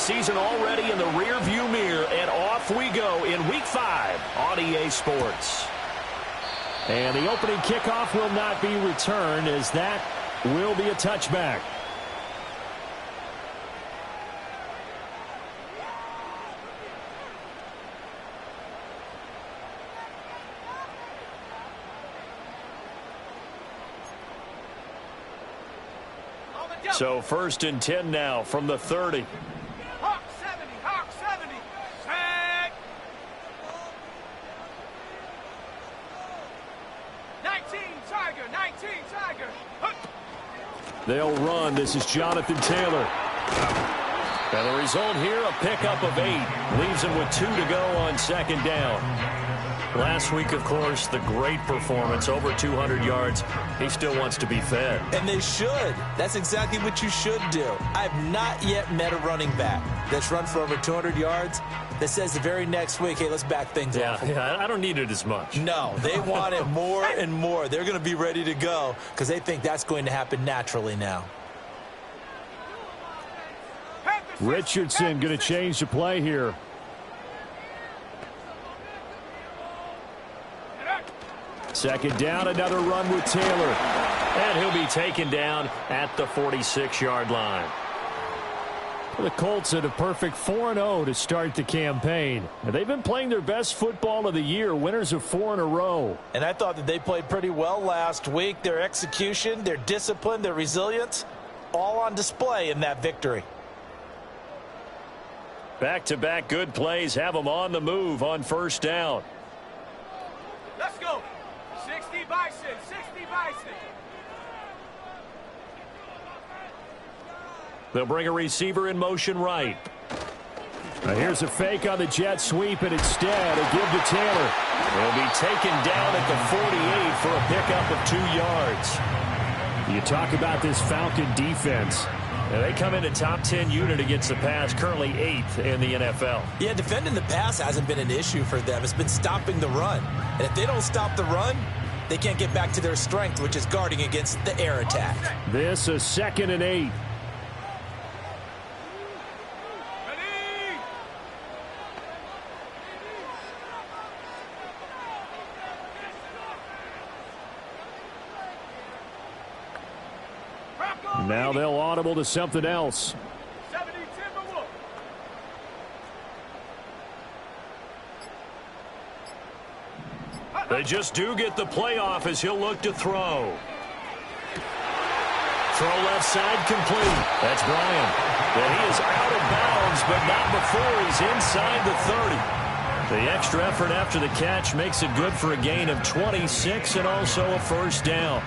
season already in the rearview mirror, and off we go in Week 5 on EA Sports. And the opening kickoff will not be returned, as that will be a touchback. So 1st and 10 now from the 30. Hawk 70, Hawk 70. Sack. 19, Tiger, 19, Tiger. They'll run. This is Jonathan Taylor. And the result here, a pickup of 8. Leaves him with 2 to go on 2nd down. Last week, of course, the great performance, over 200 yards. He still wants to be fed. And they should. That's exactly what you should do. I've not yet met a running back that's run for over 200 yards that says the very next week, hey, let's back things off. Yeah, I don't need it as much. No, they want it more and more. They're going to be ready to go because they think that's going to happen naturally now. Richardson going to change the play here. Second down, another run with Taylor. And he'll be taken down at the 46-yard line. The Colts had a perfect 4-0 to start the campaign. They've been playing their best football of the year, winners of 4 in a row. And I thought that they played pretty well last week. Their execution, their discipline, their resilience, all on display in that victory. Back-to-back good plays have them on the move on 1st down. Let's go. 60 Bison, 60 Bison. They'll bring a receiver in motion right. Now here's a fake on the jet sweep, and instead a give to Taylor. He'll be taken down at the 48 for a pickup of 2 yards. You talk about this Falcon defense. And they come in a top 10 unit against the pass, currently 8th in the NFL. Yeah, defending the pass hasn't been an issue for them. It's been stopping the run. And if they don't stop the run, they can't get back to their strength, which is guarding against the air attack. This is 2nd and 8. Now they'll audible to something else. 70 Timberwolves. They just do get the playoff as he'll look to throw. Throw left side complete. That's Bryant. And he is out of bounds, but not before he's inside the 30. The extra effort after the catch makes it good for a gain of 26 and also a 1st down.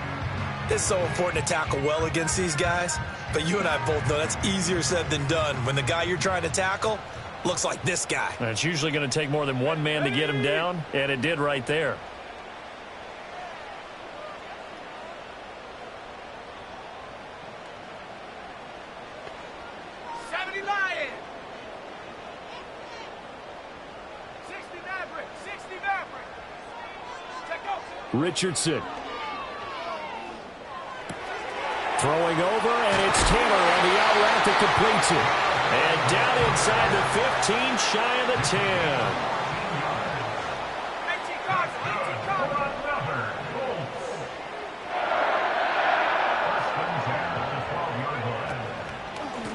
It's so important to tackle well against these guys, but you and I both know that's easier said than done when the guy you're trying to tackle looks like this guy. And it's usually going to take more than one man to get him down, and it did right there. Richardson. Throwing over, and it's Taylor on the out route that completes it. And down inside the 15, shy of the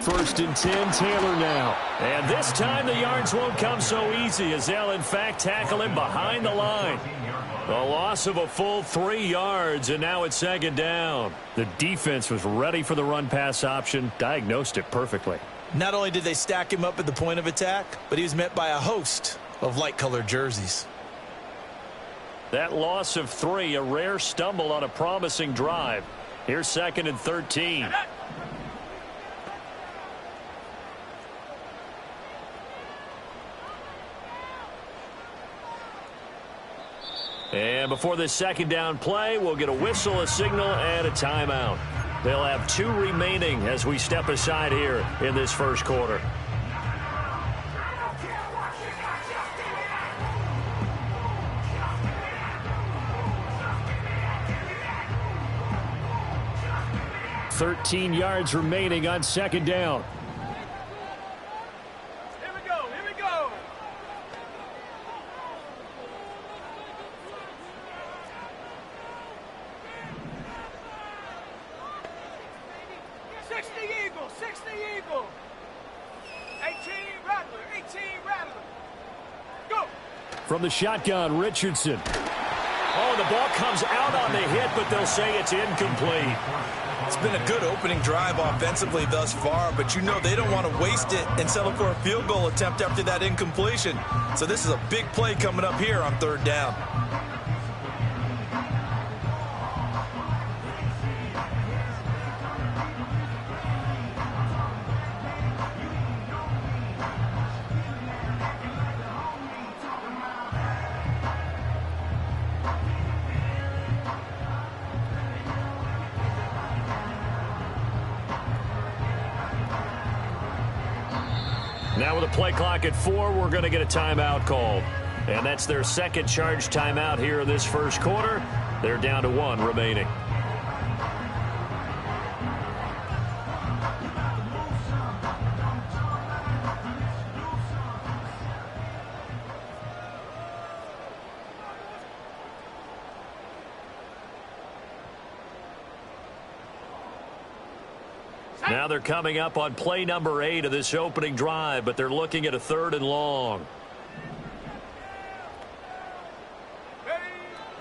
10. First and 10, Taylor now. And this time the yards won't come so easy as they'll in fact tackle him behind the line. A loss of a full 3 yards, and now it's 2nd down. The defense was ready for the run-pass option, diagnosed it perfectly. Not only did they stack him up at the point of attack, but he was met by a host of light-colored jerseys. That loss of 3, a rare stumble on a promising drive. Here's 2nd and 13. And before this 2nd down play, we'll get a whistle, a signal, and a timeout. They'll have 2 remaining as we step aside here in this 1st quarter. .13 yards remaining on 2nd down. rattle 'em. Go. From the shotgun, Richardson. Oh, the ball comes out on the hit, but they'll say it's incomplete. It's been a good opening drive offensively thus far, but you know they don't want to waste it and settle for a field goal attempt after that incompletion. So this is a big play coming up here on 3rd down. Now with a play clock at 4, we're going to get a timeout called. And that's their second charge timeout here in this first quarter. They're down to 1 remaining. Now they're coming up on play number 8 of this opening drive, but they're looking at a 3rd and long.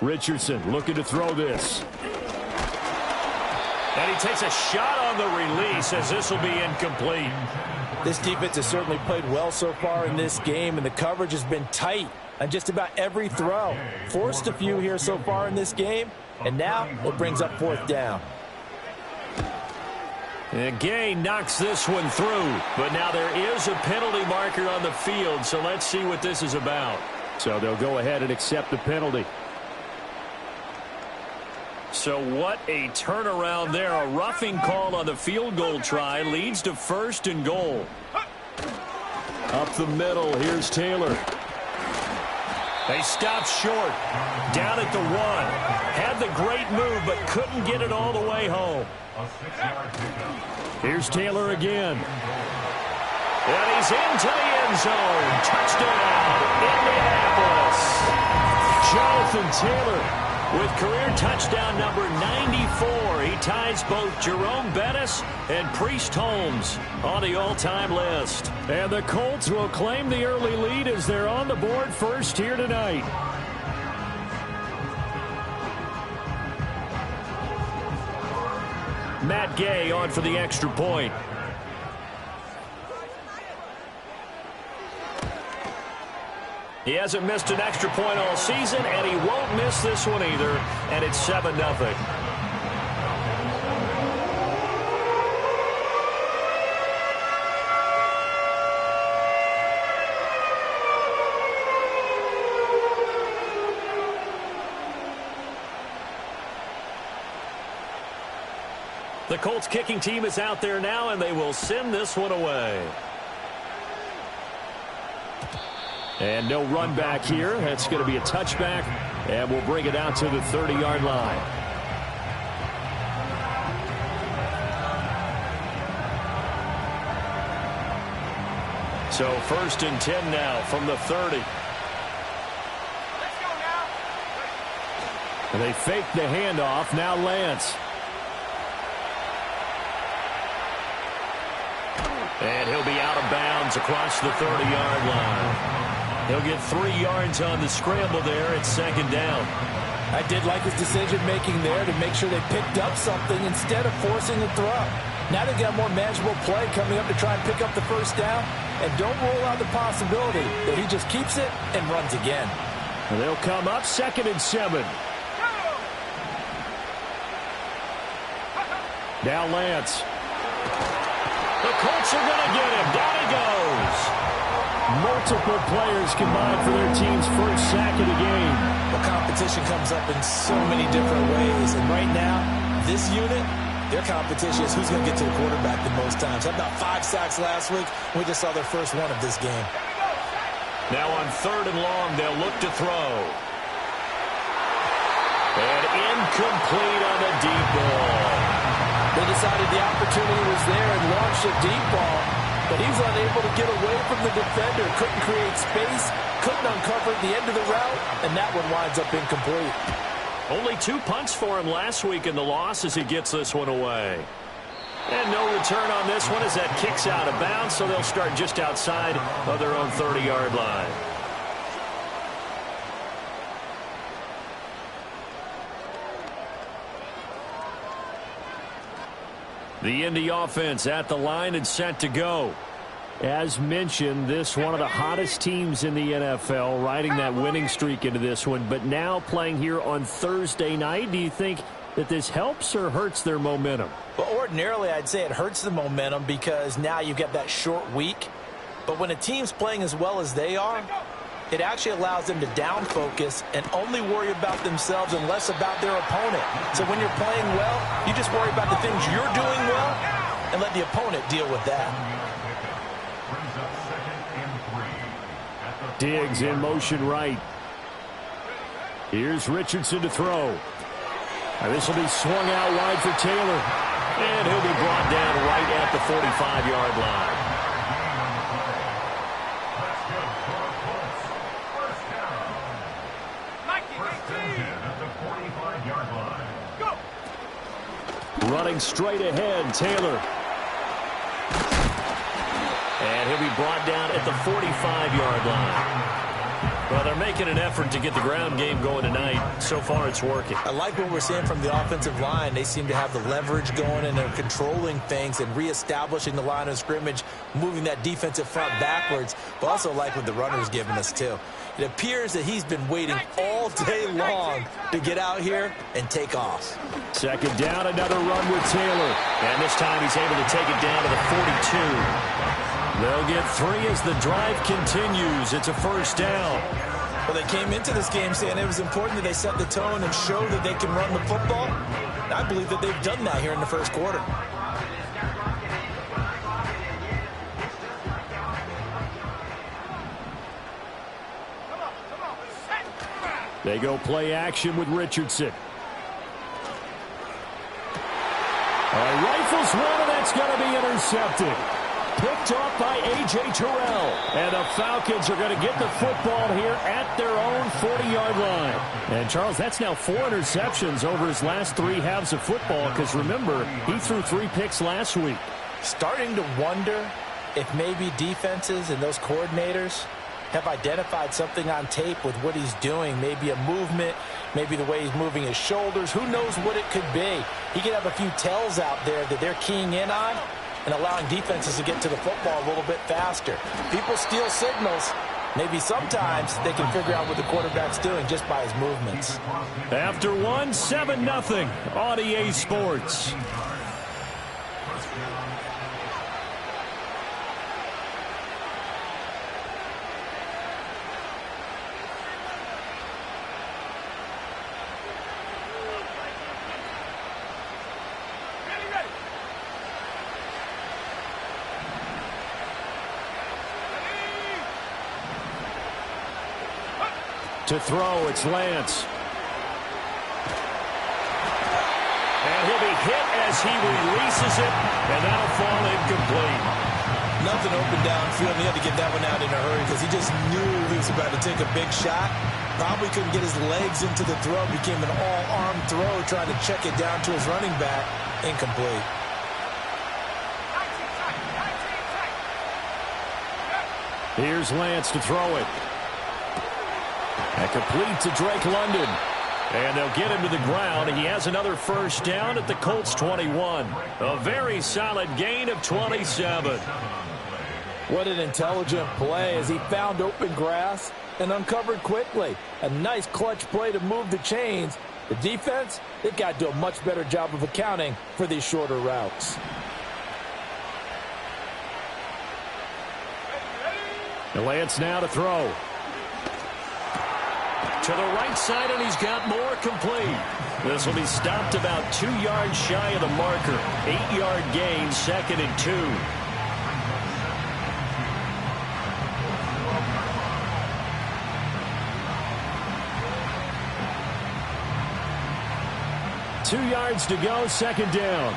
Richardson looking to throw this. And he takes a shot on the release as this will be incomplete. This defense has certainly played well so far in this game, and the coverage has been tight on just about every throw. Forced a few here so far in this game, and now it brings up 4th down. And Gay knocks this one through, but now there is a penalty marker on the field, so let's see what this is about. So they'll go ahead and accept the penalty. So what a turnaround there. A roughing call on the field goal try leads to 1st and goal. Up the middle, here's Taylor. They stopped short, down at the 1. Had the great move, but couldn't get it all the way home. Here's Taylor again. And he's into the end zone. Touchdown, Indianapolis. Jonathan Taylor with career touchdown number 94. He ties both Jerome Bettis and Priest Holmes on the all-time list. And the Colts will claim the early lead as they're on the board first here tonight. Matt Gay on for the extra point. He hasn't missed an extra point all season, and he won't miss this one either, and it's 7-0. The Colts kicking team is out there now, and they will send this one away. And no run back here. That's going to be a touchback, and we'll bring it out to the 30-yard line. So 1st and 10 now from the 30. Let's go now. And they fake the handoff. Now Lance. And he'll be out of bounds across the 30-yard line. He'll get 3 yards on the scramble there at 2nd down. I did like his decision-making there to make sure they picked up something instead of forcing a throw. Now they've got a more manageable play coming up to try and pick up the 1st down. And don't rule out the possibility that he just keeps it and runs again. And they'll come up 2nd and 7. Now Lance. The Colts are going to get him. Down he goes. Multiple players combined for their team's first sack of the game. The competition comes up in so many different ways. And right now, this unit, their competition is who's going to get to the quarterback the most times. Had about 5 sacks last week. We just saw their first one of this game. Now on 3rd and long, they'll look to throw. And incomplete on the deep ball. They decided the opportunity was there and launched a deep ball, but he was unable to get away from the defender, couldn't create space, couldn't uncover the end of the route, and that one winds up incomplete. Only 2 punts for him last week in the loss as he gets this one away. And no return on this one as that kicks out of bounds, so they'll start just outside of their own 30-yard line. The Indy offense at the line and set to go. As mentioned, this one of the hottest teams in the NFL, riding that winning streak into this one, but now playing here on Thursday night. Do you think that this helps or hurts their momentum? Well, ordinarily, I'd say it hurts the momentum because now you've got that short week. But when a team's playing as well as they are, it actually allows them to down focus and only worry about themselves and less about their opponent. So when you're playing well, you just worry about the things you're doing well and let the opponent deal with that. Diggs in motion right. Here's Richardson to throw. And this will be swung out wide for Taylor. And he'll be brought down right at the 45-yard line. Running straight ahead, Taylor. And he'll be brought down at the 45-yard line. Well, they're making an effort to get the ground game going tonight. So far, it's working. I like what we're seeing from the offensive line. They seem to have the leverage going, and they're controlling things and reestablishing the line of scrimmage, moving that defensive front backwards, but also like what the runner's giving us, too. It appears that he's been waiting all day long to get out here and take off. Second down, another run with Taylor. And this time he's able to take it down to the 42. They'll get 3 as the drive continues. It's a first down. Well, they came into this game saying it was important that they set the tone and show that they can run the football. And I believe that they've done that here in the first quarter. They go play action with Richardson. Rifles one, and that's going to be intercepted. Picked off by A.J. Terrell. And the Falcons are going to get the football here at their own 40-yard line. And, Charles, that's now 4 interceptions over his last 3 halves of football because, remember, he threw 3 picks last week. Starting to wonder if maybe defenses and those coordinators have identified something on tape with what he's doing. Maybe a movement, maybe the way he's moving his shoulders. Who knows what it could be? He could have a few tells out there that they're keying in on and allowing defenses to get to the football a little bit faster. People steal signals. Maybe sometimes they can figure out what the quarterback's doing just by his movements. After 1, 7-0 on EA Sports. To throw, it's Lance. And he'll be hit as he releases it, and that'll fall incomplete. Nothing open downfield. He had to get that one out in a hurry because he just knew he was about to take a big shot. Probably couldn't get his legs into the throw. Became an all-arm throw, trying to check it down to his running back. Incomplete. Here's Lance to throw it. That complete to Drake London. And they'll get him to the ground. He has another first down at the Colts 21. A very solid gain of 27. What an intelligent play as he found open grass and uncovered quickly. A nice clutch play to move the chains. The defense, they've got to do a much better job of accounting for these shorter routes. Lance now to throw. To the right side, and he's got more complete. This will be stopped about 2 yards shy of the marker. 8-yard gain, 2nd and 2. Two yards to go, 2nd down.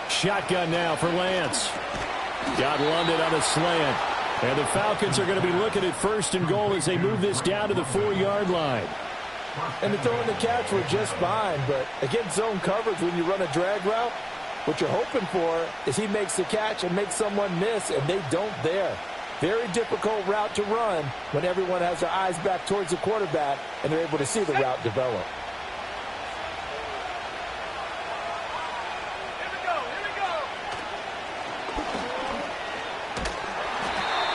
Shotgun now for Lance. Got London on a slant. And the Falcons are going to be looking at 1st and goal as they move this down to the 4-yard line. And the throw and the catch were just fine, but against zone coverage, when you run a drag route, what you're hoping for is he makes the catch and makes someone miss, and they don't there. Very difficult route to run when everyone has their eyes back towards the quarterback and they're able to see the route develop.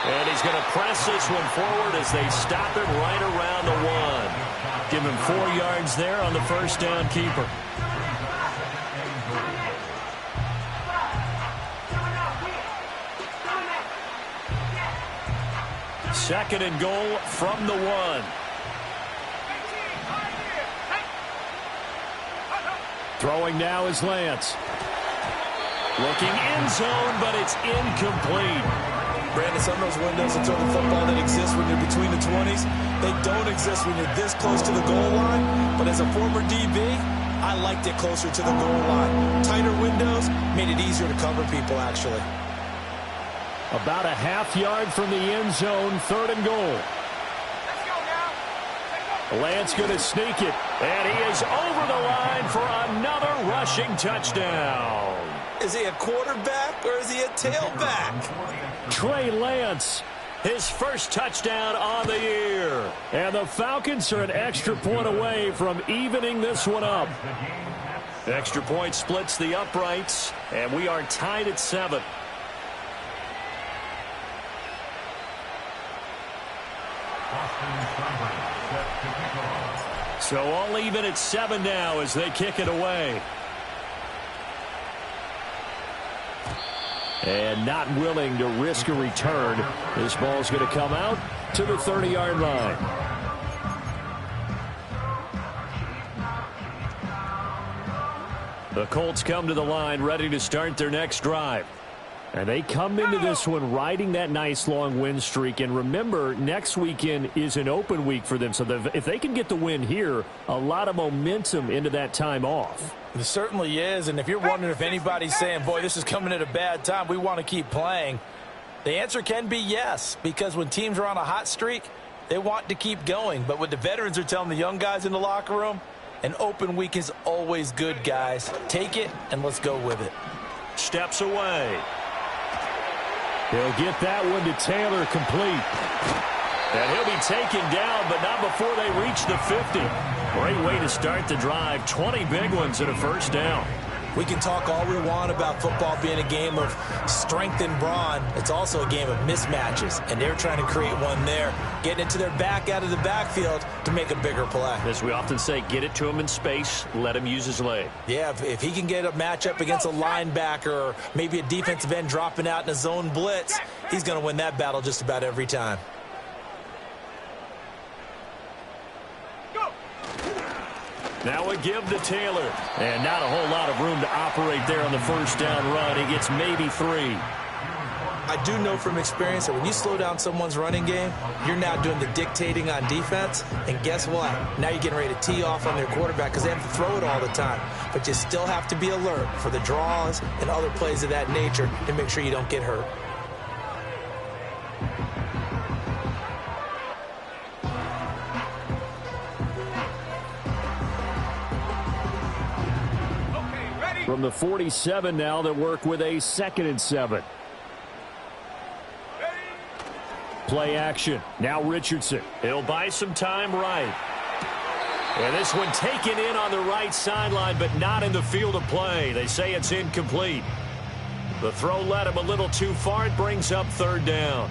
And he's going to press this one forward as they stop him right around the 1. Give him 4 yards there on the first down keeper. Second and goal from the 1. Throwing now is Lance. Looking end zone, but it's incomplete. Brandon, some of those windows to throw the football that exist when you're between the 20s, they don't exist when you're this close to the goal line. But as a former DB, I liked it closer to the goal line. Tighter windows made it easier to cover people, actually. About a half-yard from the end zone, 3rd and goal. Let's go now. Lance going to sneak it. And he is over the line for another rushing touchdown. Is he a quarterback or is he a tailback? Trey Lance. His first touchdown on the year. And the Falcons are an extra point away from evening this one up. Extra point splits the uprights, and we are tied at 7. So all even at 7 now as they kick it away. And not willing to risk a return. This ball's going to come out to the 30-yard line. The Colts come to the line ready to start their next drive. And they come into this one riding that nice long win streak. And remember, next weekend is an open week for them. So if they can get the win here, a lot of momentum into that time off. It certainly is. And if you're wondering if anybody's saying, boy, this is coming at a bad time, we want to keep playing, the answer can be yes. Because when teams are on a hot streak, they want to keep going. But what the veterans are telling the young guys in the locker room, an open week is always good, guys. Take it and let's go with it. Steps away. He'll get that one to Taylor, complete. And he'll be taken down, but not before they reach the 50. Great way to start the drive. 20 big ones and a first down. We can talk all we want about football being a game of strength and brawn. It's also a game of mismatches, and they're trying to create one there, getting it to their back out of the backfield to make a bigger play. As we often say, get it to him in space, let him use his leg. Yeah, if he can get a matchup against a linebacker or maybe a defensive end dropping out in a zone blitz, he's going to win that battle just about every time. Now a give to Taylor. And not a whole lot of room to operate there on the first down run. He gets maybe 3. I do know from experience that when you slow down someone's running game, you're now doing the dictating on defense. And guess what? Now you're getting ready to tee off on their quarterback because they have to throw it all the time. But you still have to be alert for the draws and other plays of that nature to make sure you don't get hurt. From the 47 now, they work with a 2nd and 7. Play action. Now Richardson. He'll buy some time right. And this one taken in on the right sideline, but not in the field of play. They say it's incomplete. The throw led him a little too far. It brings up 3rd down.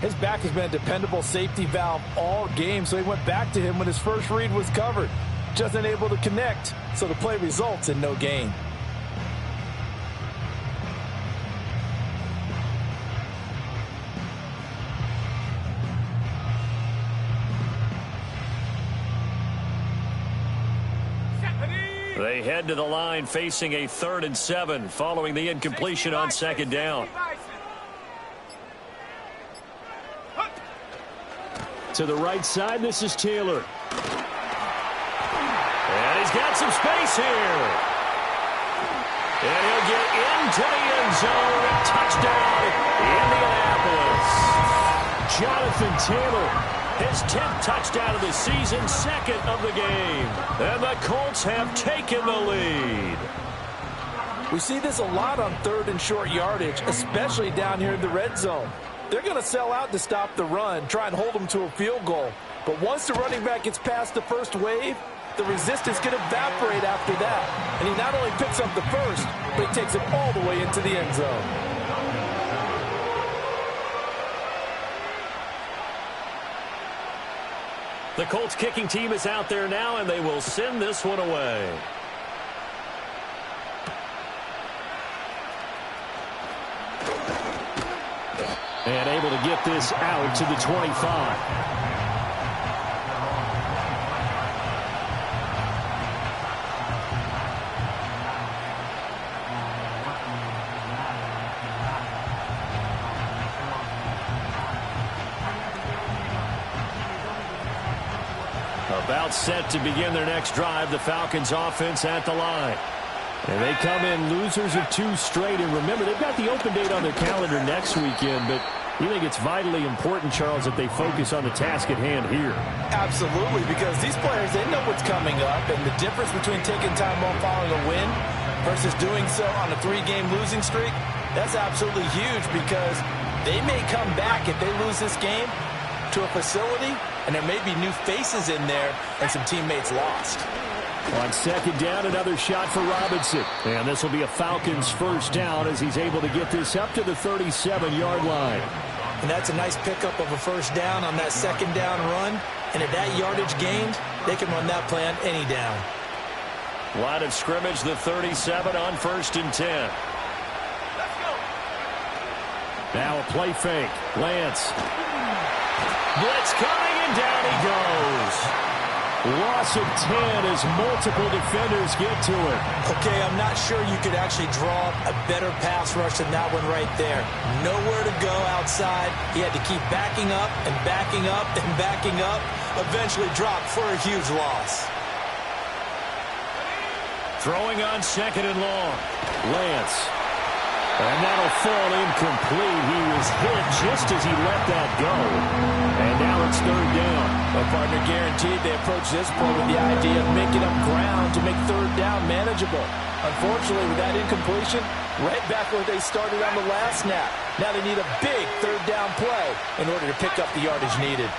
His back has been a dependable safety valve all game, so he went back to him when his first read was covered. Just unable to connect, so the play results in no gain. They head to the line facing a 3rd and 7 following the incompletion on 2nd down. To the right side, this is Taylor. And he's got some space here. And he'll get into the end zone. Touchdown, Indianapolis. Jonathan Taylor, his 10th touchdown of the season, second of the game. And the Colts have taken the lead. We see this a lot on third and short yardage, especially down here in the red zone. They're going to sell out to stop the run, try and hold them to a field goal. But once the running back gets past the first wave, the resistance can evaporate after that. And he not only picks up the first, but he takes it all the way into the end zone. The Colts kicking team is out there now, and they will send this one away. And able to get this out to the 25. About set to begin their next drive, the Falcons offense at the line. And they come in losers of 2 straight. And remember, they've got the open date on their calendar next weekend, but you think it's vitally important, Charles, that they focus on the task at hand here? Absolutely, because these players, they know what's coming up, and the difference between taking time off following a win versus doing so on a 3-game losing streak, that's absolutely huge, because they may come back if they lose this game to a facility, and there may be new faces in there and some teammates lost. On second down, another shot for Robinson. And this will be a Falcons first down as he's able to get this up to the 37-yard line. And that's a nice pickup of a first down on that second down run. And at that yardage gained, they can run that play on any down. Line of scrimmage, the 37 on 1st and 10. Let's go. Now a play fake. Lance. Blitz coming, and down he goes. Loss of 10 as multiple defenders get to it. Okay, I'm not sure you could actually draw a better pass rush than that one right there. Nowhere to go outside. He had to keep backing up and backing up and backing up. Eventually dropped for a huge loss. Throwing on second and long. Lance. And that'll fall incomplete. He was hit just as he let that go. And now it's third down. A partner guaranteed they approach this play with the idea of making up ground to make third down manageable. Unfortunately, with that incompletion, right back where they started on the last snap. Now they need a big third down play in order to pick up the yardage needed.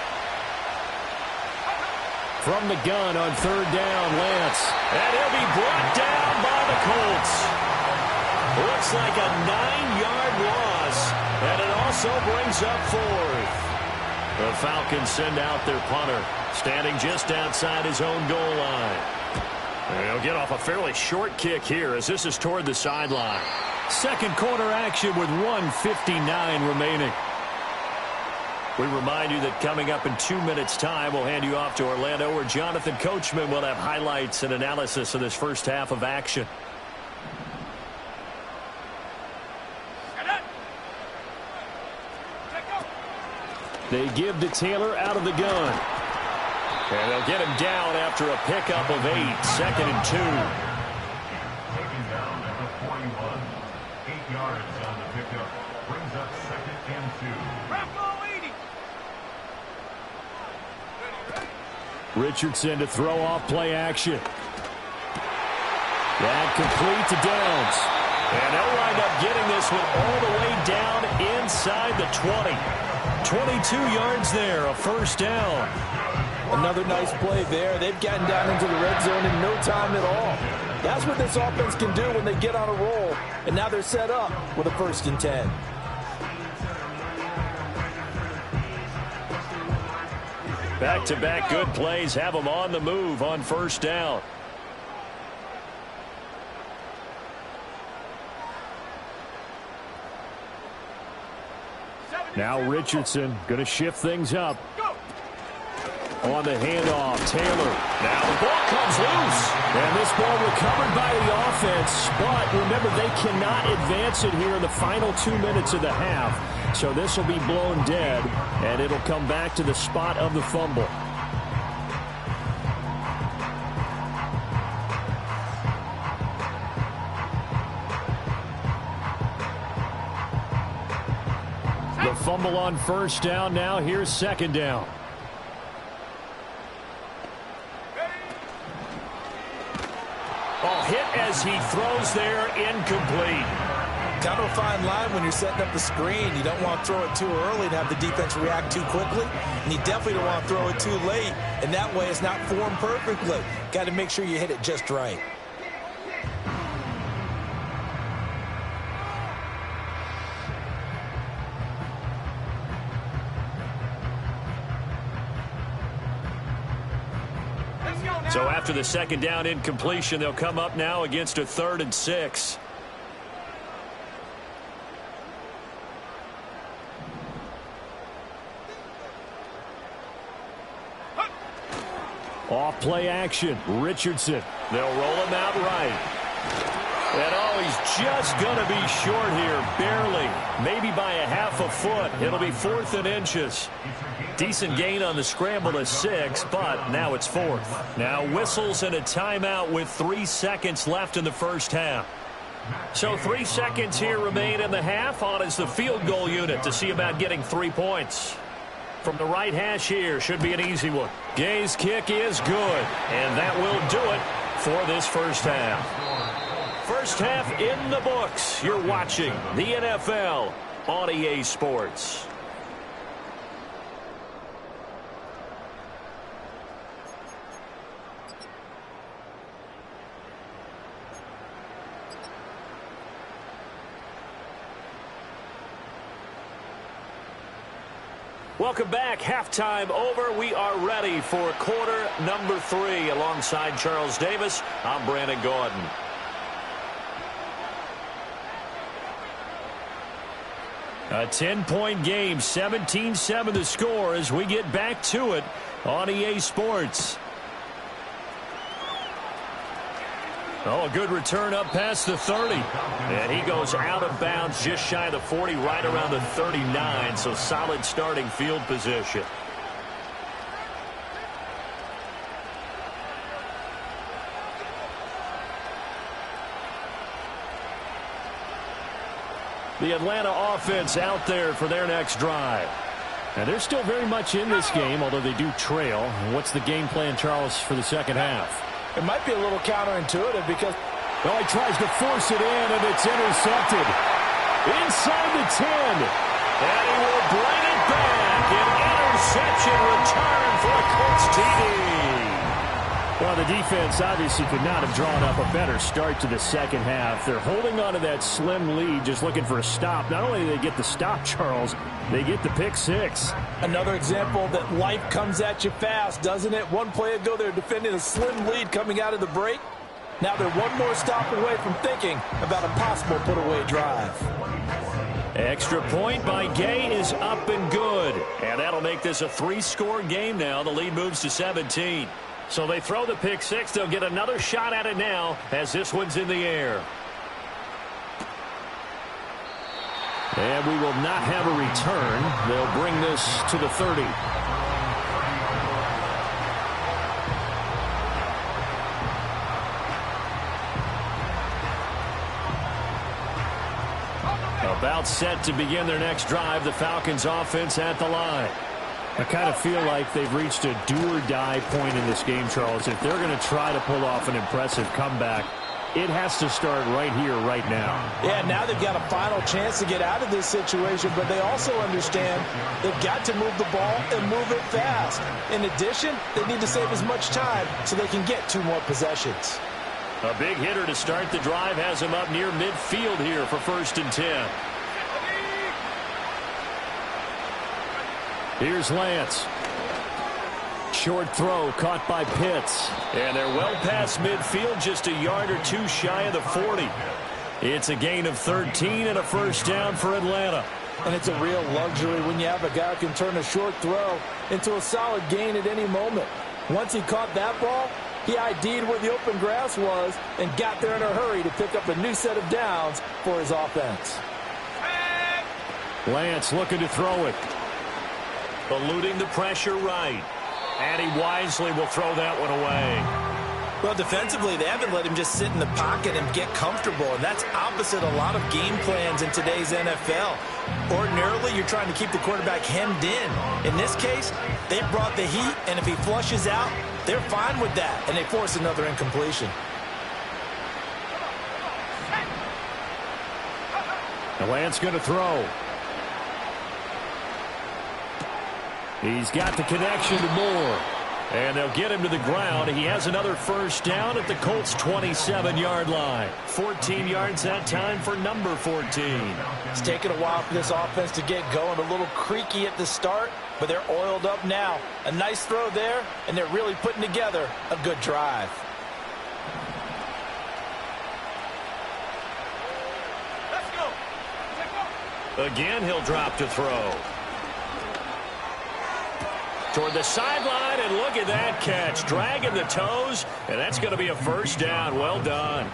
From the gun on third down, Lance. And he'll be brought down by the Colts. Looks like a 9-yard loss, and it also brings up fourth. The Falcons send out their punter, standing just outside his own goal line. And he'll get off a fairly short kick here as this is toward the sideline. Second quarter action with 1:59 remaining. We remind you that coming up in 2 minutes' time, we'll hand you off to Orlando, where Jonathan Coachman will have highlights and analysis of this first half of action. They give to Taylor out of the gun. And they'll get him down after a pickup of 8, 2nd and 2. Taken down at the 41. 8 yards on the pickup. Brings up 2nd and 2. Richardson to throw off play action. That complete to Downs. And they'll wind up getting this one all the way down inside the 20. 22 yards there, a first down. Another nice play there. They've gotten down into the red zone in no time at all. That's what this offense can do when they get on a roll. And now they're set up with a 1st and 10. Back-to-back good plays have them on the move on first down. Now Richardson going to shift things up. On the handoff, Taylor. Now the ball comes loose. And this ball recovered by the offense. But remember, they cannot advance it here in the final 2 minutes of the half. So this will be blown dead, and it'll come back to the spot of the fumble. The The fumble on first down. Now here's second down. Oh, hit as he throws there, incomplete. Kind of a fine line when you're setting up the screen. You don't want to throw it too early and have the defense react too quickly. And you definitely don't want to throw it too late. And that way it's not formed perfectly. Got to make sure you hit it just right. So after the second down incompletion, they'll come up now against a 3rd and 6. Off play action. Richardson. They'll roll him out right. And oh, he's just going to be short here, barely. Maybe by a half a foot. It'll be 4th and inches. Decent gain on the scramble to 6, but now it's 4th. Now whistles and a timeout with 3 seconds left in the first half. So 3 seconds here remain in the half. On is the field goal unit to see about getting 3 points. From the right hash here, should be an easy one. Gay's kick is good, and that will do it for this first half. First half in the books. You're watching the NFL on EA Sports. Welcome back. Halftime over. We are ready for quarter number 3. Alongside Charles Davis, I'm Brandon Gordon. A 10-point game, 17-7 the score as we get back to it on EA Sports. Oh, a good return up past the 30. And he goes out of bounds just shy of the 40, right around the 39. So solid starting field position. The Atlanta offense out there for their next drive. And they're still very much in this game, although they do trail. What's the game plan, Charles, for the second half? It might be a little counterintuitive because... Well, he tries to force it in, and it's intercepted. Inside the 10. And he will bring it back. An interception return for a Colts TD. Well, the defense obviously could not have drawn up a better start to the second half. They're holding on to that slim lead, just looking for a stop. Not only do they get the stop, Charles, they get the pick 6. Another example that life comes at you fast, doesn't it? One play ago, they're defending a slim lead coming out of the break. Now they're one more stop away from thinking about a possible put-away drive. Extra point by Gay is up and good. And that'll make this a 3-score game now. The lead moves to 17. So they throw the pick 6. They'll get another shot at it now as this one's in the air. And we will not have a return. They'll bring this to the 30. About set to begin their next drive. The Falcons offense at the line. I kind of feel like they've reached a do-or-die point in this game, Charles. If they're going to try to pull off an impressive comeback, it has to start right here, right now. Yeah, now they've got a final chance to get out of this situation, but they also understand they've got to move the ball and move it fast. In addition, they need to save as much time so they can get 2 more possessions. A big hitter to start the drive has him up near midfield here for 1st and 10. Here's Lance. Short throw caught by Pitts. And they're well past midfield, just a yard or 2 shy of the 40. It's a gain of 13 and a first down for Atlanta. And it's a real luxury when you have a guy who can turn a short throw into a solid gain at any moment. Once he caught that ball, he ID'd where the open grass was and got there in a hurry to pick up a new set of downs for his offense. Lance looking to throw it. Eluding the pressure right. And he wisely will throw that one away. Well, defensively, they haven't let him just sit in the pocket and get comfortable, and that's opposite a lot of game plans in today's NFL. Ordinarily, you're trying to keep the quarterback hemmed in. In this case, they brought the heat, and if he flushes out, they're fine with that, and they force another incompletion. The Lance going to throw. He's got the connection to Moore. And they'll get him to the ground. He has another first down at the Colts' 27-yard line. 14 yards that time for number 14. It's taken a while for this offense to get going. A little creaky at the start, but they're oiled up now. A nice throw there, and they're really putting together a good drive. Let's go. Take off. Again, he'll drop to throw. Toward the sideline, and look at that catch. Dragging the toes, and that's going to be a first down. Well done.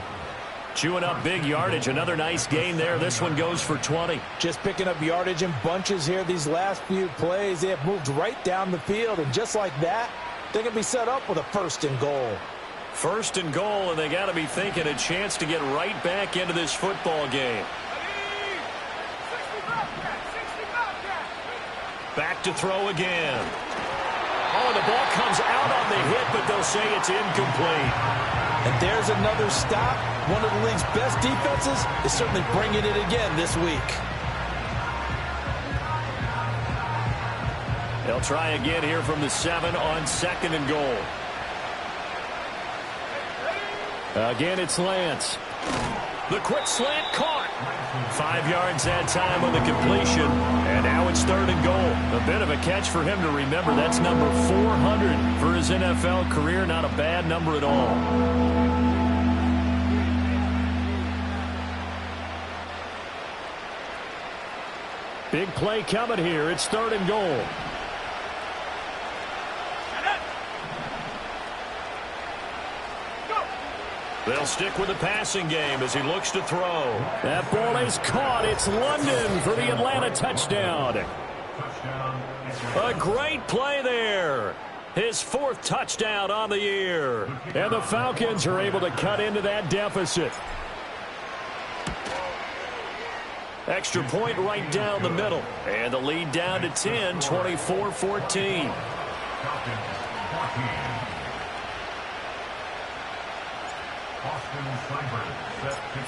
Chewing up big yardage. Another nice gain there. This one goes for 20. Just picking up yardage in bunches here these last few plays. They have moved right down the field, and just like that, they can be set up with a 1st and goal. 1st and goal, and they got to be thinking a chance to get right back into this football game. Back to throw again. Oh, the ball comes out on the hit, but they'll say it's incomplete. And there's another stop. One of the league's best defenses is certainly bringing it again this week. They'll try again here from the 7 on 2nd and goal. Again, it's Lance. The quick slant caught. 5 yards that time on the completion. And now it's 3rd and goal. A bit of a catch for him to remember. That's number 400 for his NFL career. Not a bad number at all. Big play coming here. It's 3rd and goal. They'll stick with the passing game as he looks to throw. That ball is caught. It's London for the Atlanta touchdown. A great play there. His 4th touchdown on the year. And the Falcons are able to cut into that deficit. Extra point right down the middle. And the lead down to 10, 24-14.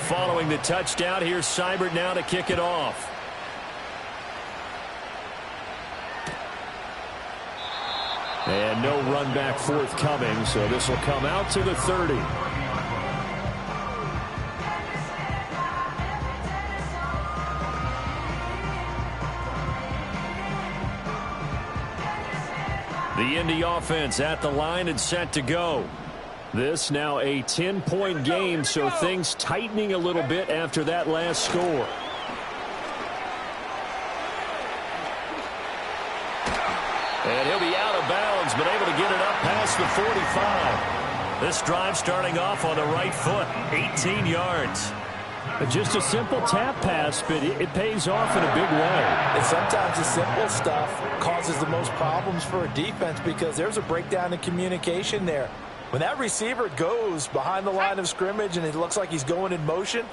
Following the touchdown, here's Seibert now to kick it off. And no run back forthcoming, so this will come out to the 30. The Indy offense at the line and set to go. This now a 10-point game, so things tightening a little bit after that last score. And he'll be out of bounds, but able to get it up past the 45. This drive starting off on the right foot, 18 yards. Just a simple tap pass, but it pays off in a big way. And sometimes the simple stuff causes the most problems for a defense because there's a breakdown in communication there. When that receiver goes behind the line of scrimmage and it looks like he's going in motion,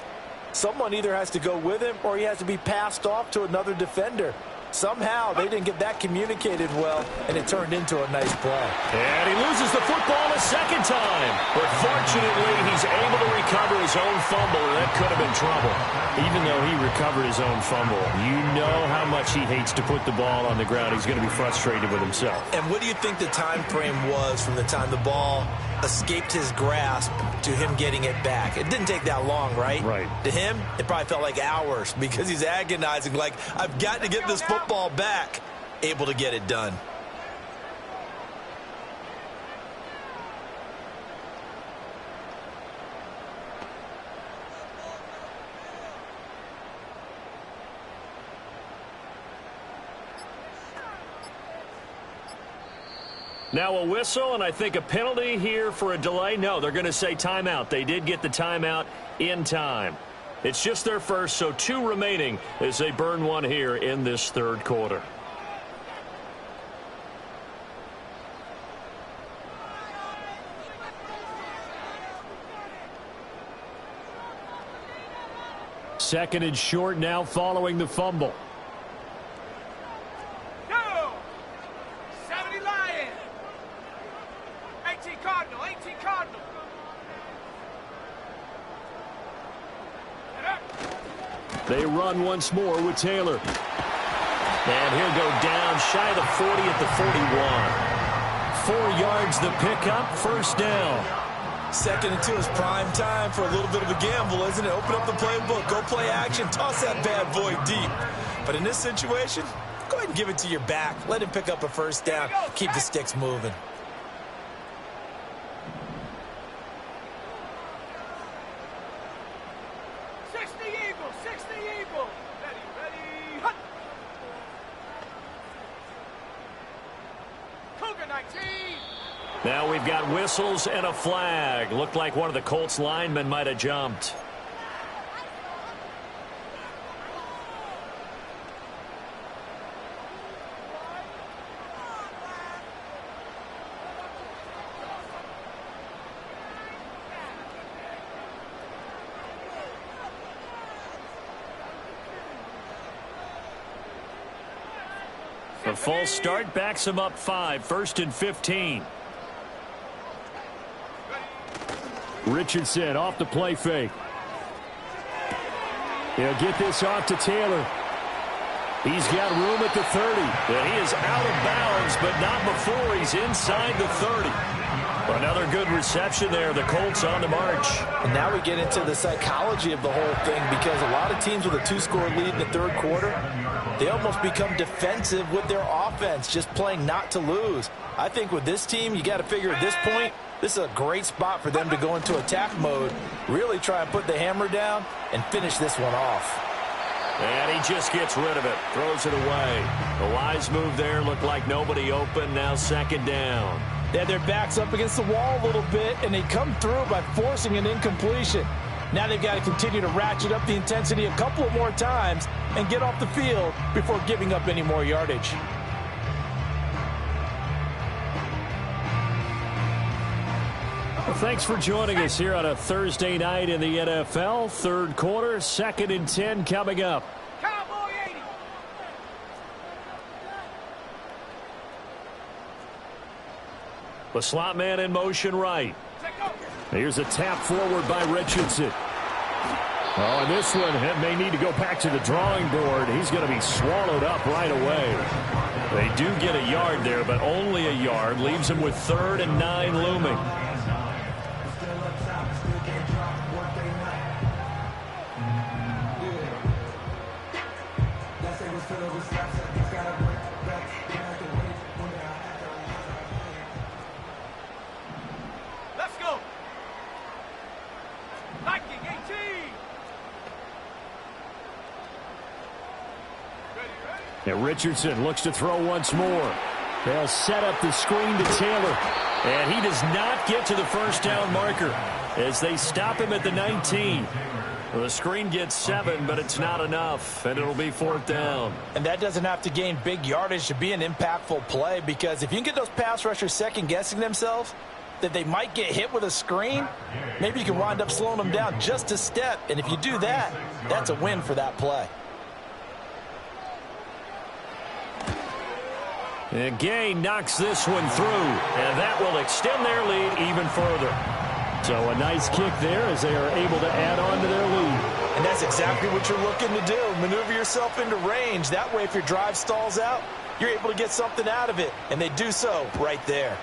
someone either has to go with him or he has to be passed off to another defender. Somehow they didn't get that communicated well, and it turned into a nice play. And he loses the football a second time. But fortunately, he's able to recover his own fumble, and that could have been trouble. Even though he recovered his own fumble, you know how much he hates to put the ball on the ground. He's going to be frustrated with himself. And what do you think the time frame was from the time the ball escaped his grasp to him getting it back? It didn't take that long, right? Right. To him, it probably felt like hours because he's agonizing, like, I've got to get this football back. Able to get it done. Now a whistle, and I think a penalty here for a delay. No, they're going to say timeout. They did get the timeout in time. It's just their first, so 2 remaining as they burn one here in this third quarter. Second and short now following the fumble. Go! 70 Lion! 18 Cardinal, 18 Cardinal. They run once more with Taylor. And he'll go down shy of the 40 at the 41. 4 yards the pickup, first down. 2nd and 2 is prime time for a little bit of a gamble, isn't it? Open up the playbook, go play action, toss that bad boy deep. But in this situation, go ahead and give it to your back. Let him pick up a first down. Keep the sticks moving. Now we've got whistles and a flag. Looked like one of the Colts linemen might have jumped. The false start backs him up 5, 1st and 15. Richardson off the play fake. He'll get this off to Taylor. He's got room at the 30. And he is out of bounds, but not before he's inside the 30. Another good reception there. The Colts on the march. And now we get into the psychology of the whole thing, because a lot of teams with a 2-score lead in the 3rd quarter, they almost become defensive with their offense, just playing not to lose. I think with this team, you got to figure at this point, this is a great spot for them to go into attack mode, really try and put the hammer down and finish this one off. And he just gets rid of it, throws it away. The wise move there, looked like nobody open, now 2nd down. They had their backs up against the wall a little bit, and they come through by forcing an incompletion. Now they've got to continue to ratchet up the intensity a couple of more times and get off the field before giving up any more yardage. Well, thanks for joining us here on a Thursday night in the NFL. 3rd quarter, 2nd and 10 coming up. Cowboy 80. The slot man in motion right. Here's a tap forward by Richardson. Oh, and this one may need to go back to the drawing board. He's going to be swallowed up right away. They do get a yard there, but only a yard. Leaves him with 3rd and 9 looming. Let's go. Viking 18. And Richardson looks to throw once more. They'll set up the screen to Taylor. And he does not get to the first down marker as they stop him at the 19. Well, the screen gets 7, but it's not enough, and it'll be 4th down. And that doesn't have to gain big yardage to be an impactful play, because if you can get those pass rushers second-guessing themselves that they might get hit with a screen, maybe you can wind up slowing them down just a step. And if you do that, that's a win for that play. And Gay knocks this one through, and that will extend their lead even further. So a nice kick there as they are able to add on to their lead. And that's exactly what you're looking to do. Maneuver yourself into range. That way, if your drive stalls out, you're able to get something out of it. And they do so right there.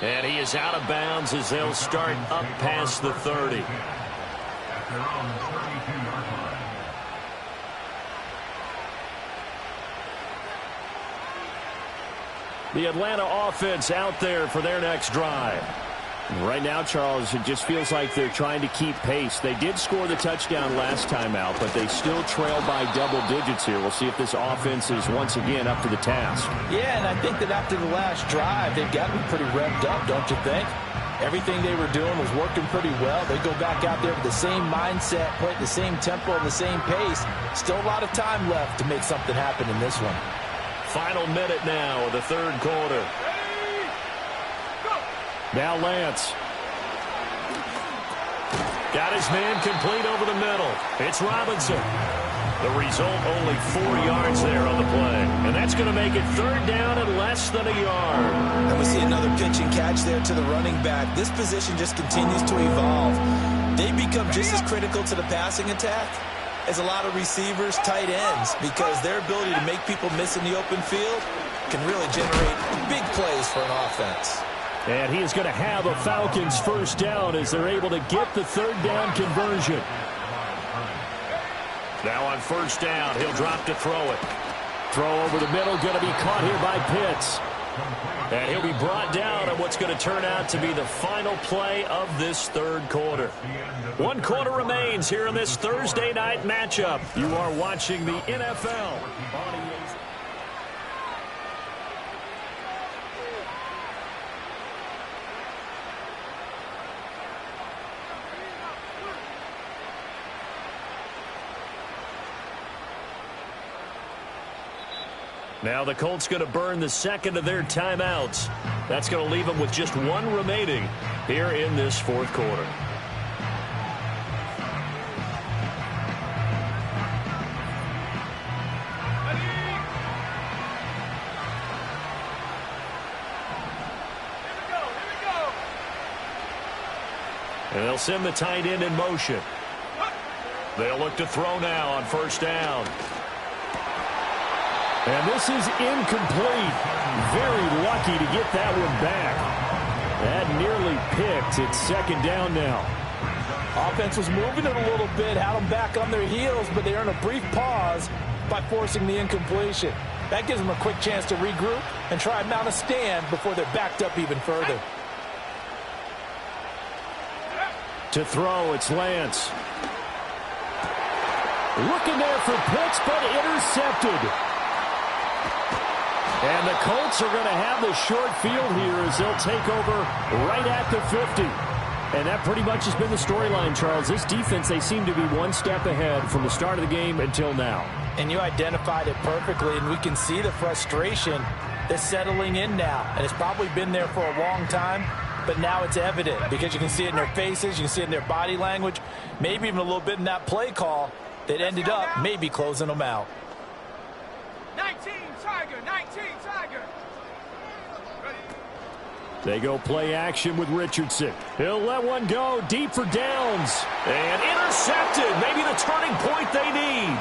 And he is out of bounds as they'll start up past the 30. They're on the 32-yard line. The Atlanta offense out there for their next drive. Right now, Charles, it just feels like they're trying to keep pace. They did score the touchdown last time out, but they still trail by double digits here. We'll see if this offense is once again up to the task. Yeah, and I think that after the last drive, they've got to be pretty revved up, don't you think? Everything they were doing was working pretty well. They go back out there with the same mindset, play at the same tempo and the same pace. Still a lot of time left to make something happen in this one. Final minute now of the 3rd quarter. Now Lance. Got his man complete over the middle. It's Robinson. The result, only 4 yards there on the play. And that's going to make it 3rd down and less than a yard. And we see another pitch and catch there to the running back. This position just continues to evolve. They become just as critical to the passing attack as a lot of receivers, tight ends, because their ability to make people miss in the open field can really generate big plays for an offense. And he is going to have a Falcons first down as they're able to get the 3rd down conversion. Now on 1st down, he'll drop to throw it. Throw over the middle, going to be caught here by Pitts. And he'll be brought down on what's going to turn out to be the final play of this 3rd quarter. 1 quarter remains here in this Thursday night matchup. You are watching the NFL. Now the Colts going to burn the 2nd of their timeouts. That's going to leave them with just 1 remaining here in this 4th quarter. And they'll send the tight end in motion. They'll look to throw now on 1st down. And this is incomplete. Very lucky to get that one back. That nearly picked. It's 2nd down now. Offense was moving it a little bit, had them back on their heels, but they earned a brief pause by forcing the incompletion. That gives them a quick chance to regroup and try and mount a stand before they're backed up even further. To throw, it's Lance. Looking there for Pitts, but intercepted. And the Colts are going to have the short field here as they'll take over right at the 50. And that pretty much has been the storyline, Charles. This defense, they seem to be 1 step ahead from the start of the game until now. And you identified it perfectly, and we can see the frustration that's settling in now. And it's probably been there for a long time, but now it's evident because you can see it in their faces, you can see it in their body language, maybe even a little bit in that play call that ended up maybe closing them out. 19 Tiger, 19 Tiger. They go play action with Richardson. He'll let one go deep for downs. And intercepted. Maybe the turning point they need.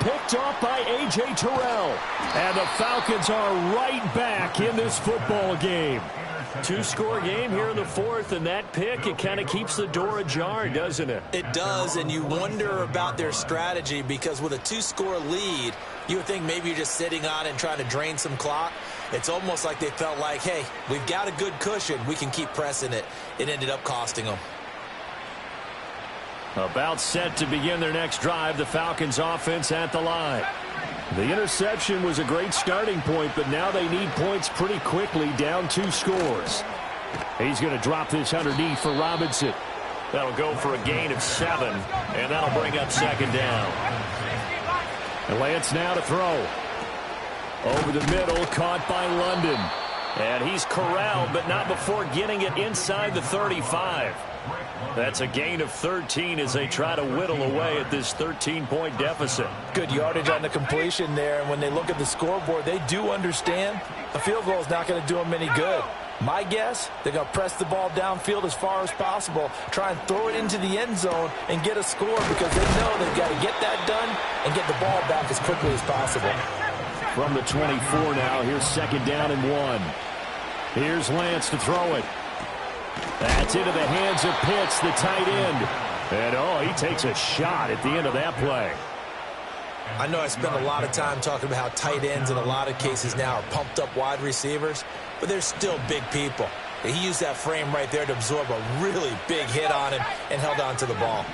Picked off by A.J. Terrell. And the Falcons are right back in this football game. 2-score game here in the 4th, and that pick, it kind of keeps the door ajar, doesn't it? It does, and you wonder about their strategy because with a 2-score lead, you would think maybe you're just sitting on it and trying to drain some clock. It's almost like they felt like, hey, we've got a good cushion. We can keep pressing it. It ended up costing them. About set to begin their next drive, the Falcons offense at the line. The interception was a great starting point, but now they need points pretty quickly, down 2 scores. He's going to drop this underneath for Robinson. That'll go for a gain of 7, and that'll bring up 2nd down. And Lance now to throw. Over the middle, caught by London. And he's corralled, but not before getting it inside the 35. That's a gain of 13 as they try to whittle away at this 13-point deficit. Good yardage on the completion there, and when they look at the scoreboard, they do understand a field goal is not going to do them any good. My guess, they're going to press the ball downfield as far as possible, try and throw it into the end zone and get a score because they know they've got to get that done and get the ball back as quickly as possible. From the 24 now, here's 2nd down and 1. Here's Lance to throw it. That's into the hands of Pitts, the tight end. And, oh, he takes a shot at the end of that play. I know I spend a lot of time talking about how tight ends in a lot of cases now are pumped up wide receivers, but they're still big people. He used that frame right there to absorb a really big hit on him and held on to the ball.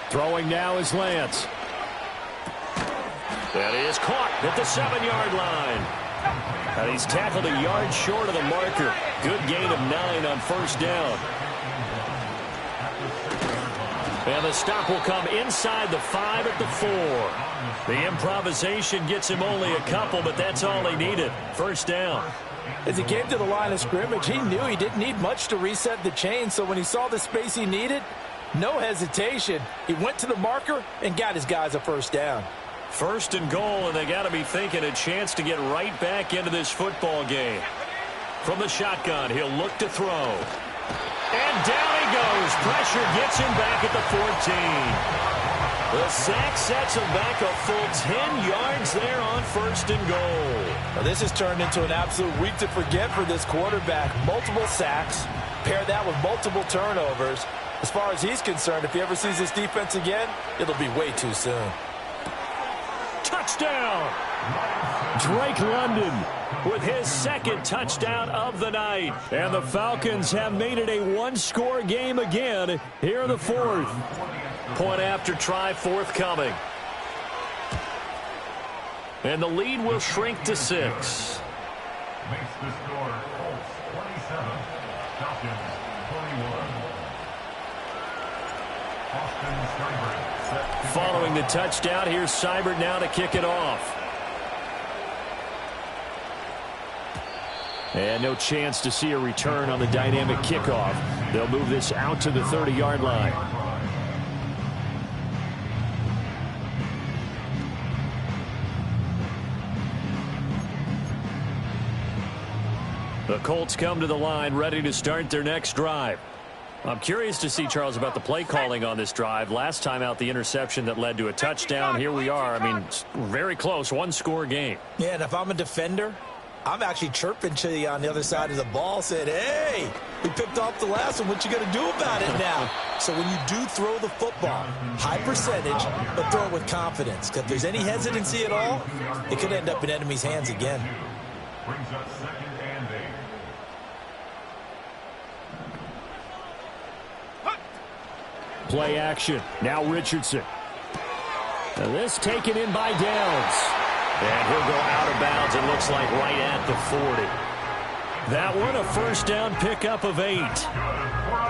Throwing now is Lance. That is caught at the 7-yard line. And he's tackled a yard short of the marker. Good gain of 9 on 1st down. And the stop will come inside the 5 at the 4. The improvisation gets him only a couple, but that's all he needed. 1st down. As he came to the line of scrimmage, he knew he didn't need much to reset the chain, so when he saw the space he needed, no hesitation. He went to the marker and got his guys a first down. First and goal, and they got to be thinking a chance to get right back into this football game. From the shotgun, he'll look to throw. And down he goes. Pressure gets him back at the 14. The sack sets him back a full 10 yards there on first and goal. Now this has turned into an absolute week to forget for this quarterback. Multiple sacks. Pair that with multiple turnovers. As far as he's concerned, if he ever sees this defense again, it'll be way too soon. Touchdown! Drake London with his second touchdown of the night. And the Falcons have made it a one-score game again here in the fourth. Point after try forthcoming. And the lead will shrink to 6. Makes the score Colts 27, Falcons 21. Following the touchdown, here's Seibert now to kick it off. And no chance to see a return on the dynamic kickoff. They'll move this out to the 30-yard line. The Colts come to the line ready to start their next drive. I'm curious to see, Charles, about the play calling on this drive. Last time out, the interception that led to a touchdown. Here we are. I mean, very close, one-score game. Yeah, and if I'm a defender, I'm actually chirping to you on the other side of the ball, saying, hey, we picked off the last one. What you going to do about it now? So when you do throw the football, high percentage, but throw it with confidence. Because if there's any hesitancy at all, it could end up in enemy's hands again. Brings up 2nd and 8. Play action. Now Richardson. And this taken in by Downs. And he'll go out of bounds, it looks like right at the 40. That one, a first down pickup of 8.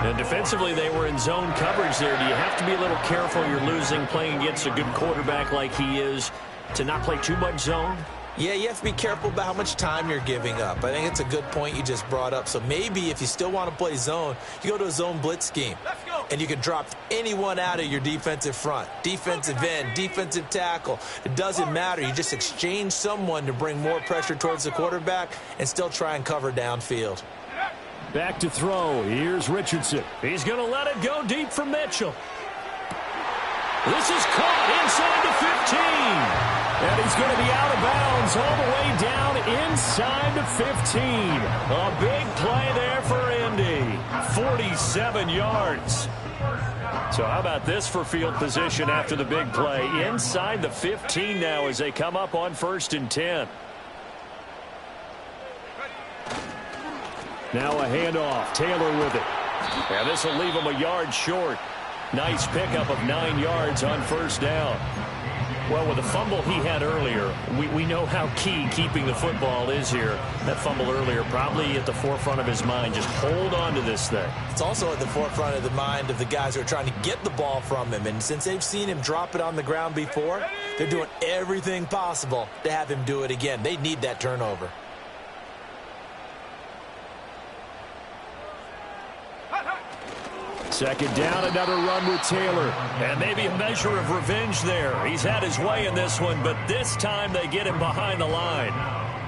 And defensively, they were in zone coverage there. Do you have to be a little careful? You're losing, playing against a good quarterback like he is, to not play too much zone? Yeah, you have to be careful about how much time you're giving up. I think it's a good point you just brought up. So maybe if you still want to play zone, you go to a zone blitz scheme. And you can drop anyone out of your defensive front. Defensive end, defensive tackle. It doesn't matter. You just exchange someone to bring more pressure towards the quarterback and still try and cover downfield. Back to throw. Here's Richardson. He's going to let it go deep for Mitchell. This is caught inside the 15. And he's going to be out of bounds all the way down inside the 15. A big play there for Indy. 47 yards. So how about this for field position after the big play? Inside the 15 now as they come up on 1st and 10. Now a handoff. Taylor with it. And this will leave him a yard short. Nice pickup of 9 yards on first down. Well, with the fumble he had earlier, we know how key keeping the football is here. That fumble earlier probably at the forefront of his mind. Just hold on to this thing. It's also at the forefront of the mind of the guys who are trying to get the ball from him. And since they've seen him drop it on the ground before, they're doing everything possible to have him do it again. They need that turnover. Second down, another run with Taylor. And maybe a measure of revenge there. He's had his way in this one, but this time they get him behind the line.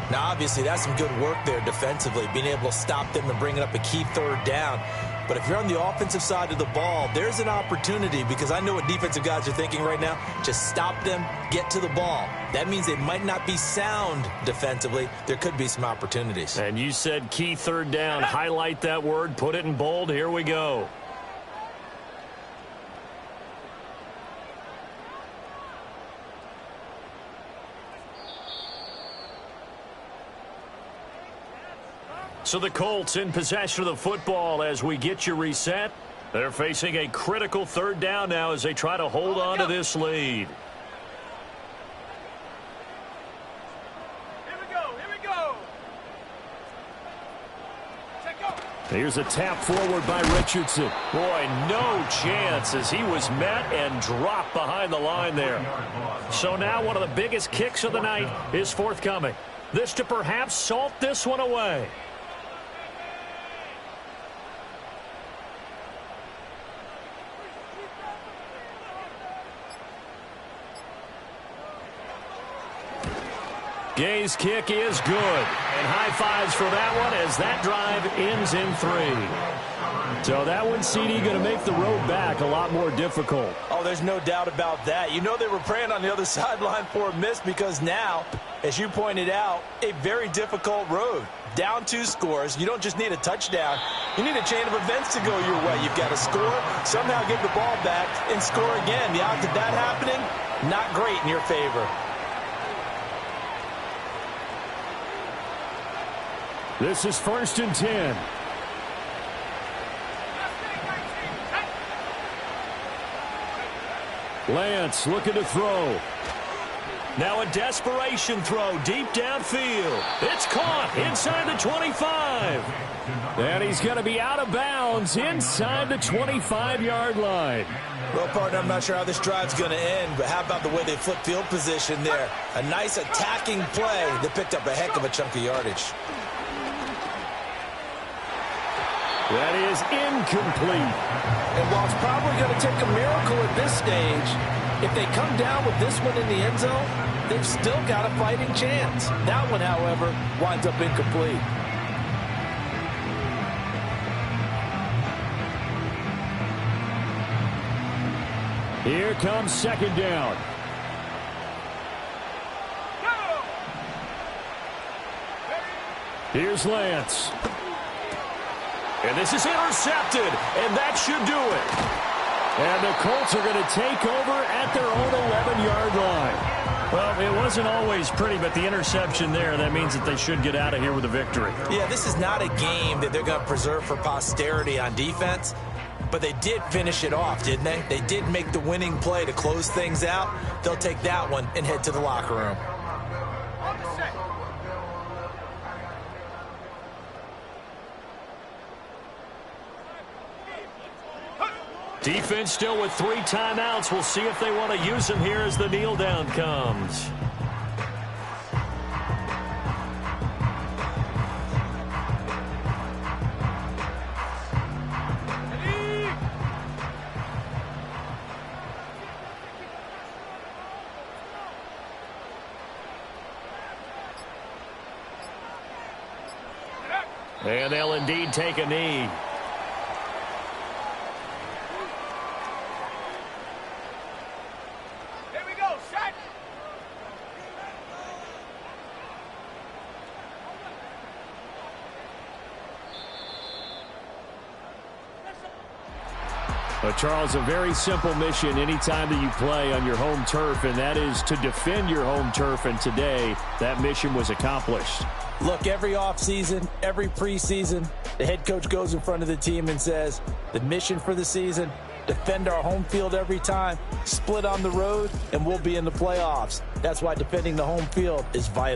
Now, obviously, that's some good work there defensively, being able to stop them and bringing up a key third down. But if you're on the offensive side of the ball, there's an opportunity, because I know what defensive guys are thinking right now. Just stop them, get to the ball. That means they might not be sound defensively. There could be some opportunities. And you said key third down. Highlight that word, put it in bold. Here we go. So the Colts in possession of the football as we get you reset. They're facing a critical third down now as they try to hold on to this lead. Here we go, here we go. Check go. Here's a tap forward by Richardson. Boy, no chance as he was met and dropped behind the line there. So now one of the biggest kicks of the night is forthcoming. This to perhaps salt this one away. Gay's kick is good. And high fives for that one as that drive ends in 3. So that one, CD, going to make the road back a lot more difficult. Oh, there's no doubt about that. You know they were praying on the other sideline for a miss because now, as you pointed out, a very difficult road. Down 2 scores. You don't just need a touchdown. You need a chain of events to go your way. You've got to score, somehow give the ball back, and score again. The odds of that happening, not great in your favor. This is 1st and 10. Lance looking to throw. Now a desperation throw deep downfield. It's caught inside the 25. And he's going to be out of bounds inside the 25-yard line. Well, partner, I'm not sure how this drive's going to end, but how about the way they flip field position there? A nice attacking play that picked up a heck of a chunk of yardage. That is incomplete. And while it's probably going to take a miracle at this stage, if they come down with this one in the end zone, they've still got a fighting chance. That one, however, winds up incomplete. Here comes 2nd down. Here's Lance. And this is intercepted, and that should do it. And the Colts are going to take over at their own 11-yard line. Well, it wasn't always pretty, but the interception there, that means that they should get out of here with a victory. Yeah, this is not a game that they're going to preserve for posterity on defense, but they did finish it off, didn't they? They did make the winning play to close things out. They'll take that one and head to the locker room. Defense still with 3 timeouts. We'll see if they want to use them here as the kneel down comes. And they'll indeed take a knee. Charles, a very simple mission anytime that you play on your home turf, and that is to defend your home turf, and today that mission was accomplished. Look, every offseason, every preseason, the head coach goes in front of the team and says, the mission for the season, defend our home field every time, split on the road, and we'll be in the playoffs. That's why defending the home field is vital.